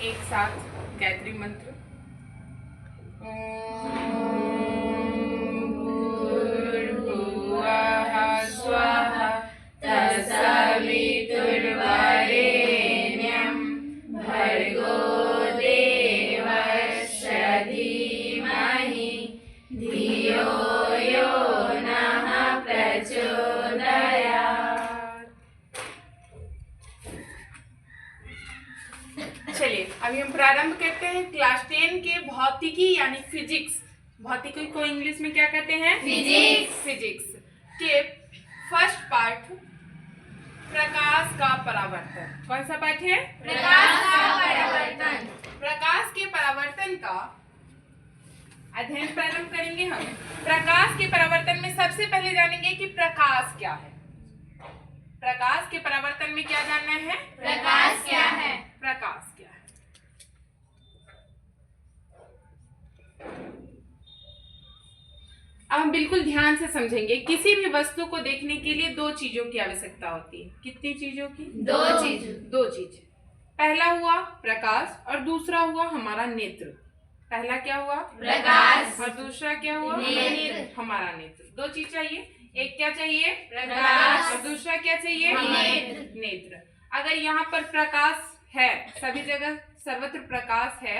एक साथ गायत्री मंत्र। भूर्भुवः स्वः तत्सवितुर्वरेण्यं भर्गो देवस्य धीमहि धियो यो नः प्रचोदयात्। चलिए अभी हम प्रारंभ करते हैं क्लास 10 के भौतिकी यानी फिजिक्स। भौतिकी को इंग्लिश में क्या कहते हैं? फिजिक्स। फिजिक्स के फर्स्ट पार्ट प्रकाश का परावर्तन। कौन सा पार्ट है? प्रकाश का परावर्तन। प्रकाश के परावर्तन का अध्ययन प्रारंभ करेंगे हम। प्रकाश के परावर्तन में सबसे पहले जानेंगे कि प्रकाश क्या है। प्रकाश के परावर्तन में क्या जानना है? प्रकाश क्या है? प्रकाश क्या है? अब हम बिल्कुल ध्यान से समझेंगे। किसी भी वस्तु को देखने के लिए दो चीजों की आवश्यकता होती है। कितनी चीजों की? दो चीज। दो चीज। पहला हुआ प्रकाश और दूसरा हुआ हमारा नेत्र। पहला क्या हुआ? प्रकाश। और दूसरा क्या हुआ? नेत्र। हमारा नेत्र। दो चीज चाहिए। एक क्या चाहिए? प्रकाश। और दूसरा क्या चाहिए? नेत्र। नेत्र। अगर यहाँ पर प्रकाश है, सभी जगह सर्वत्र प्रकाश है,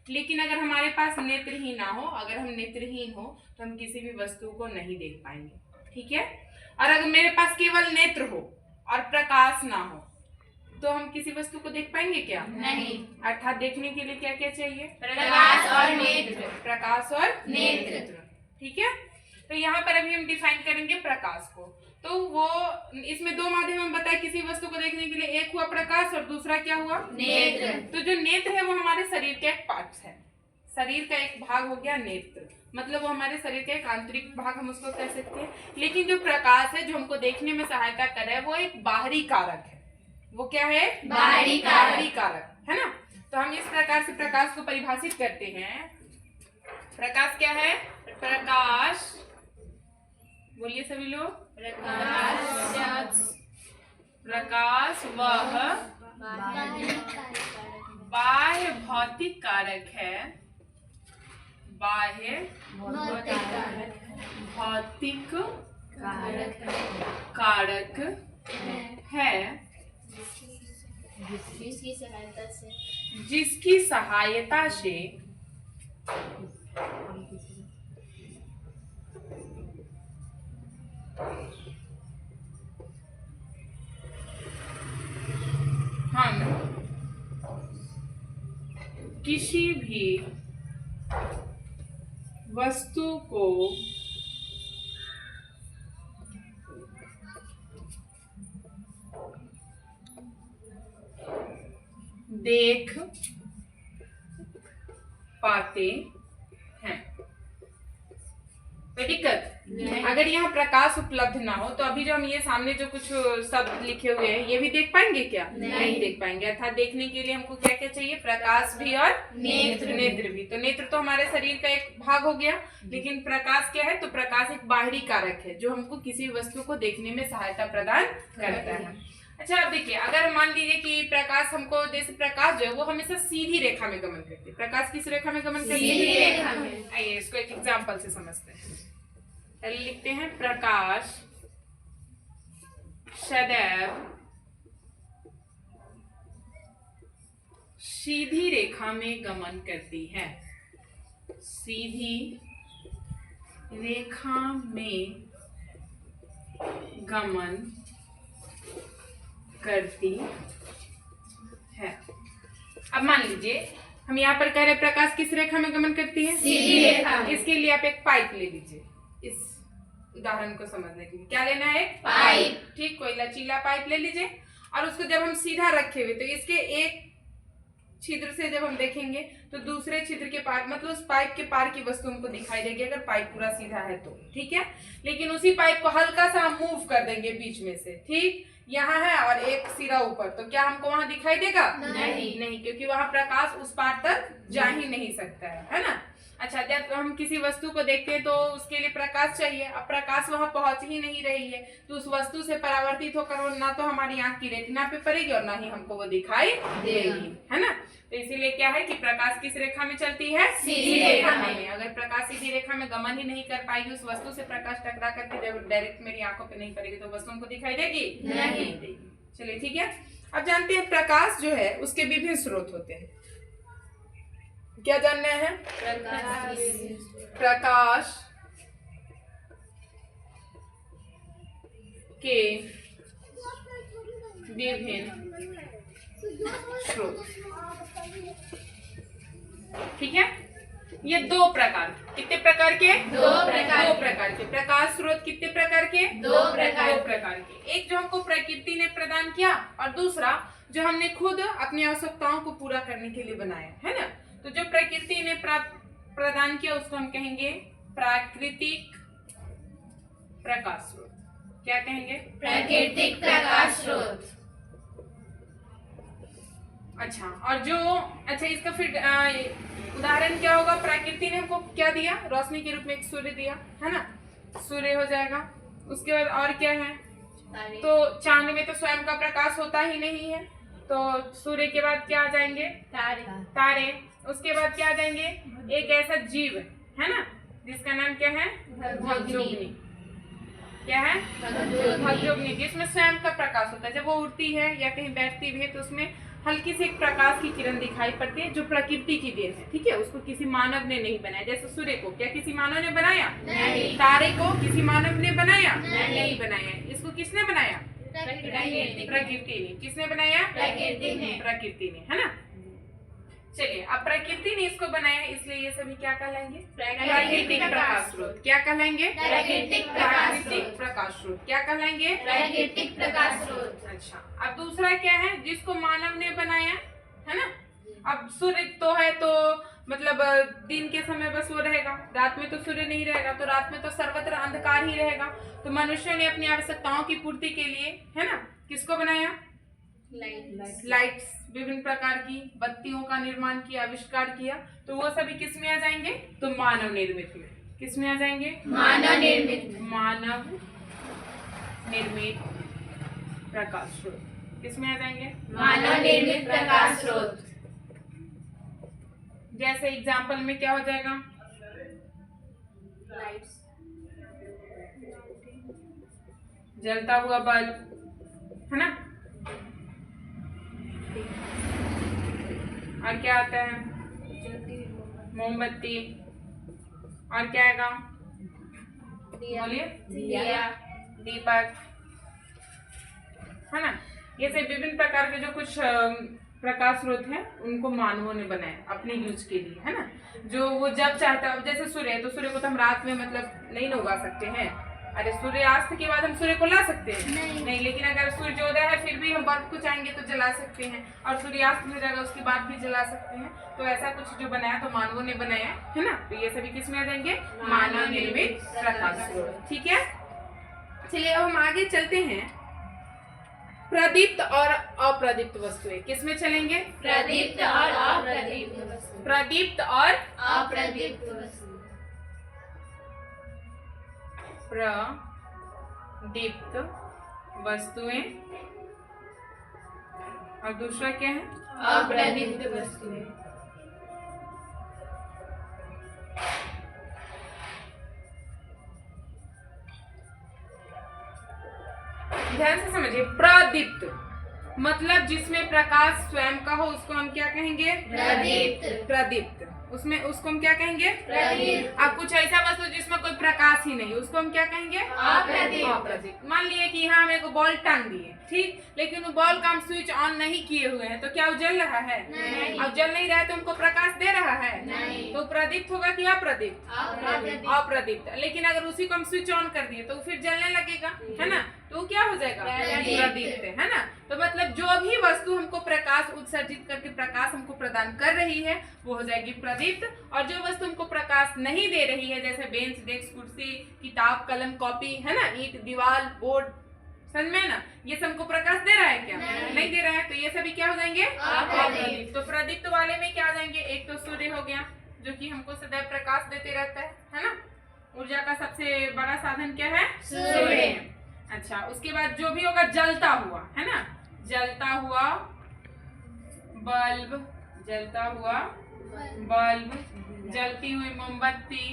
लेकिन अगर हमारे पास नेत्र ही ना हो, अगर हम नेत्रहीन हो तो हम किसी भी वस्तु को नहीं देख पाएंगे। ठीक है? और अगर मेरे पास केवल नेत्र हो और प्रकाश ना हो तो हम किसी वस्तु को देख पाएंगे क्या? नहीं। अर्थात देखने के लिए क्या क्या चाहिए? प्रकाश और नेत्र। प्रकाश और नेत्र। ठीक है? तो यहाँ पर अभी हम डिफाइन करेंगे प्रकाश को। तो वो इसमें दो माध्यम में बताए किसी वस्तु को देखने के लिए। एक हुआ प्रकाश और दूसरा क्या हुआ? नेत्र। तो जो नेत्र है वो हमारे शरीर का एक पार्ट है। शरीर का एक भाग हो गया नेत्र, मतलब वो हमारे शरीर का एक आंतरिक भाग हम उसको कह सकते हैं। लेकिन जो प्रकाश है जो हमको देखने में सहायता कर रहा है वो एक बाहरी कारक है। वो क्या है? बाहरी कारक। बाहरी कारक है ना। तो हम इस प्रकार से प्रकाश को परिभाषित करते हैं। प्रकाश क्या है? प्रकाश, बोलिए सभी लोग। प्रकाश वह बाह्य भौतिक कारक है। बाह्य भौतिक कारक है जिसकी सहायता से हम किसी भी वस्तु को देख पाते हैं। कोई दिक्कत? अगर यहाँ प्रकाश उपलब्ध ना हो तो अभी जो हम ये सामने जो कुछ शब्द लिखे हुए हैं ये भी देख पाएंगे क्या? नहीं देख पाएंगे। अर्थात देखने के लिए हमको क्या क्या चाहिए? प्रकाश भी और नेत्र। नेत्र भी। तो नेत्र तो हमारे शरीर का एक भाग हो गया, लेकिन प्रकाश क्या है? तो प्रकाश एक बाहरी कारक है जो हमको किसी वस्तु को देखने में सहायता प्रदान करता है। अच्छा अब देखिए, अगर मान लीजिए कि प्रकाश हमको, जैसे प्रकाश जो है वो हमेशा सीधी रेखा में गमन करती है। प्रकाश किस रेखा में गमन करती है? सीधी रेखा में। आइए इसको एक एग्जाम्पल से समझते हैं। पहले लिखते हैं प्रकाश सदैव सीधी रेखा में गमन करती है। सीधी रेखा में गमन करती है। अब मान लीजिए हम यहाँ पर कह रहे प्रकाश किस रेखा में गमन करती है? सीधी रेखा में। इसके लिए आप एक पाइप ले लीजिए। इस उदाहरण को समझने के लिए क्या लेना है? पाइप। ठीक, कोई लचीला पाइप ले लीजिए और उसको जब हम सीधा रखे हुए तो इसके एक छिद्र से जब हम देखेंगे तो दूसरे छिद्र के पार, मतलब उस पाइप के पार की वस्तु हमको दिखाई देगी अगर पाइप पूरा सीधा है तो। ठीक है? लेकिन उसी पाइप को हल्का सा हम मूव कर देंगे बीच में से, ठीक, यहाँ है और एक सिरा ऊपर, तो क्या हमको वहां दिखाई देगा? नहीं। नहीं, क्योंकि वहां प्रकाश उस पार तक जा ही नहीं सकता है ना। अच्छा, जब हम किसी वस्तु को देखते हैं तो उसके लिए प्रकाश चाहिए। अब प्रकाश वहां पहुंच ही नहीं रही है तो उस वस्तु से परावर्तित होकर वो ना तो हमारी आंख की रेटिना पे पड़ेगी और ना ही हमको वो दिखाई देगी, है ना। तो इसीलिए क्या है कि प्रकाश किस रेखा में चलती है? सीधी रेखा में। अगर प्रकाश सीधी रेखा में गमन ही नहीं कर पाएगी उस वस्तु से, प्रकाश टकरा करके जब डायरेक्ट मेरी आंखों पे नहीं पड़ेगी तो वस्तु हमको दिखाई देगी? नहीं देगी। चलिए ठीक है। अब जानते हैं प्रकाश जो है उसके विभिन्न स्रोत होते हैं। क्या जानना है? प्रकाश के विभिन्न स्रोत, ठीक है। ये दो प्रकार, कितने प्रकार के? दो प्रकार के प्रकाश स्रोत। कितने प्रकार के? दो प्रकार के। एक जो हमको प्रकृति ने प्रदान किया और दूसरा जो हमने खुद अपनी आवश्यकताओं को पूरा करने के लिए बनाया, है ना। तो जो प्रकृति ने प्रदान किया उसको हम कहेंगे प्राकृतिक प्रकाश स्रोत। क्या कहेंगे? प्राकृतिक प्रकाश स्रोत। अच्छा, और जो इसका फिर उदाहरण क्या होगा? प्रकृति ने हमको क्या दिया? रोशनी के रूप में एक सूर्य दिया, है ना, सूर्य हो जाएगा। उसके बाद और क्या है? तो चांद में तो स्वयं का प्रकाश होता ही नहीं है, तो सूर्य के बाद क्या आ जाएंगे? तारे। उसके बाद क्या आ जाएंगे? एक ऐसा जीव है ना जिसका नाम क्या है? भगजोगनी। क्या है? भगजोगनी, जिसमें स्वयं का प्रकाश होता है। जब वो उड़ती है या कहीं बैठती भी है तो उसमें हल्की सी एक प्रकाश की किरण दिखाई पड़ती है जो प्रकृति की देन है, ठीक है। उसको किसी मानव ने नहीं बनाया। जैसे सूर्य को क्या किसी मानव ने बनाया? नहीं। तारे को किसी मानव ने बनाया? नहीं बनाया। इसको किसने बनाया? प्रकृति ने। किसने बनाया? प्रकृति ने, है ना। चलिए, अब प्रकृति ने इसको बनाया इसलिए ये सभी क्या कहलाएंगे? प्राकृतिक प्रकाश स्रोत। क्या कहलाएंगे? प्राकृतिक प्रकाश स्रोत। क्या कहलाएंगे? प्राकृतिक प्रकाश स्रोत। अच्छा, अब दूसरा क्या है? जिसको मानव ने बनाया, है ना। अब सूर्य तो है तो मतलब दिन के समय बस वो रहेगा, रात में तो सूर्य नहीं रहेगा, तो रात में तो सर्वत्र अंधकार ही रहेगा। तो मनुष्य ने अपनी आवश्यकताओं की पूर्ति के लिए, है ना, किसको बनाया? लाइट्स, विभिन्न प्रकार की बत्तियों का निर्माण किया, आविष्कार किया। तो वो सभी किस में आ जाएंगे? तो मानव निर्मित में। किस में आ जाएंगे? मानव निर्मित प्रकाश स्रोत। किस में आ जाएंगे? मानव निर्मित प्रकाश स्रोत। जैसे एग्जाम्पल में क्या हो जाएगा? जलता हुआ बल्ब, है ना। और क्या आता है? मोमबत्ती। और क्या आएगा? बोलिए। दीपक, है ना। ये से विभिन्न प्रकार के जो कुछ प्रकाश स्रोत हैं उनको मानवों ने बनाया अपने यूज के लिए, है ना। जो वो जब चाहता है, जैसे सूर्य है तो सूर्य को तो हम रात में मतलब नहीं ना उगा सकते हैं। अरे सूर्यास्त के बाद हम सूर्य को ला सकते हैं? नहीं। लेकिन अगर सूर्योदय है फिर भी हम बल्ब को चाहेंगे तो जला सकते हैं, और सूर्यास्त हो जाएगा उसके बाद भी जला सकते हैं। तो ऐसा कुछ जो बनाया तो मानवों ने बनाया, है ना। तो ये सभी किसमें आ जाएंगे? मानव निर्मित प्रकाश स्रोत, ठीक है। चलिए अब हम आगे चलते हैं। प्रदीप्त और अप्रदीप्त वस्तुएं किसमें चलेंगे? प्रदीप्त और अप्रदीप्त वस्तु। प्रदीप्त और अप्रदीप्त वस्तु। प्रदीप्त वस्तुएं और दूसरा क्या है? अप्रदीप्त वस्तुएं। ध्यान से समझिए। प्रदीप्त मतलब जिसमें प्रकाश स्वयं का हो उसको हम क्या कहेंगे? प्रदीप्त। उसमें उसको हम क्या कहेंगे? प्रदीप्त। अब कुछ ऐसा वस्तु जिसमें कोई प्रकाश ही नहीं उसको हम क्या कहेंगे? अप्रदीप्त। मान लिए कि यहाँ हम एक बॉल टांग दिए, ठीक, लेकिन वो बॉल का हम स्विच ऑन नहीं किए हुए हैं तो क्या वो जल रहा है? नहीं। अब जल नहीं रहा है तो हमको प्रकाश दे रहा है? नहीं। तो प्रदीप्त होगा कि अप्रदीप्त? अप्रदीप्त। लेकिन अगर उसी को हम स्विच ऑन कर दिए तो फिर जलने लगेगा, है ना। तो क्या हो जाएगा? प्रदीप्त, है ना। तो मतलब जो भी वस्तु हमको प्रकाश उत्सर्जित करके प्रकाश हमको प्रदान कर रही है वो हो जाएगी प्रदीप्त, और जो वस्तु हमको प्रकाश नहीं दे रही है जैसे बेंच, डेस्क, कुर्सी, किताब, कलम, कॉपी, है ना, ईंट, दीवार, बोर्ड, समझ में ना, ये सबको प्रकाश दे रहा है क्या? नहीं दे रहा है। तो ये सभी क्या हो जाएंगे? अप्रदीप्त। तो प्रदीप्त वाले में क्या आ जाएंगे? एक तो सूर्य हो गया, जो कि हमको सदैव प्रकाश देते रहता है ना। ऊर्जा का सबसे बड़ा साधन क्या है? सूर्य। अच्छा, उसके बाद जो भी होगा जलता हुआ, है ना, जलता हुआ बल्ब, जलता हुआ बल्ब, जलती हुई मोमबत्ती,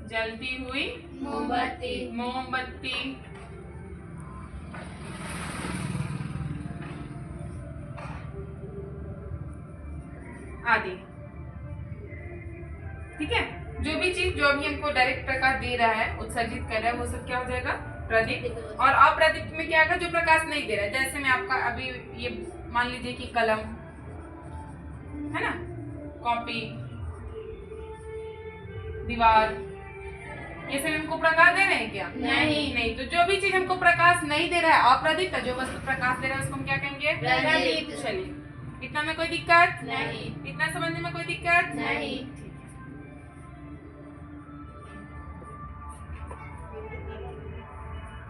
जलती हुई मोमबत्ती। मोमबत्ती, आदि। ठीक है, जो भी चीज जो भी हमको डायरेक्ट प्रकाश दे रहा है, उत्सर्जित कर रहा है, वो सब क्या हो जाएगा? प्रदीप्त। और अप्रदीप्त में क्या आएगा? जो प्रकाश नहीं दे रहा है। जैसे मैं आपका अभी ये मान लीजिए कि कलम है ना, कॉपी, दीवार, ये सब हमको प्रकाश दे रहे हैं क्या? नहीं। तो जो भी चीज हमको प्रकाश नहीं दे रहा है, अप्रदीप्त, जो वस्तु प्रकाश दे रहा है उसको हम क्या कहेंगे? प्रदीप्त। चलिए, इतना में कोई दिक्कत नहीं। इतना समझने में कोई दिक्कत नहीं।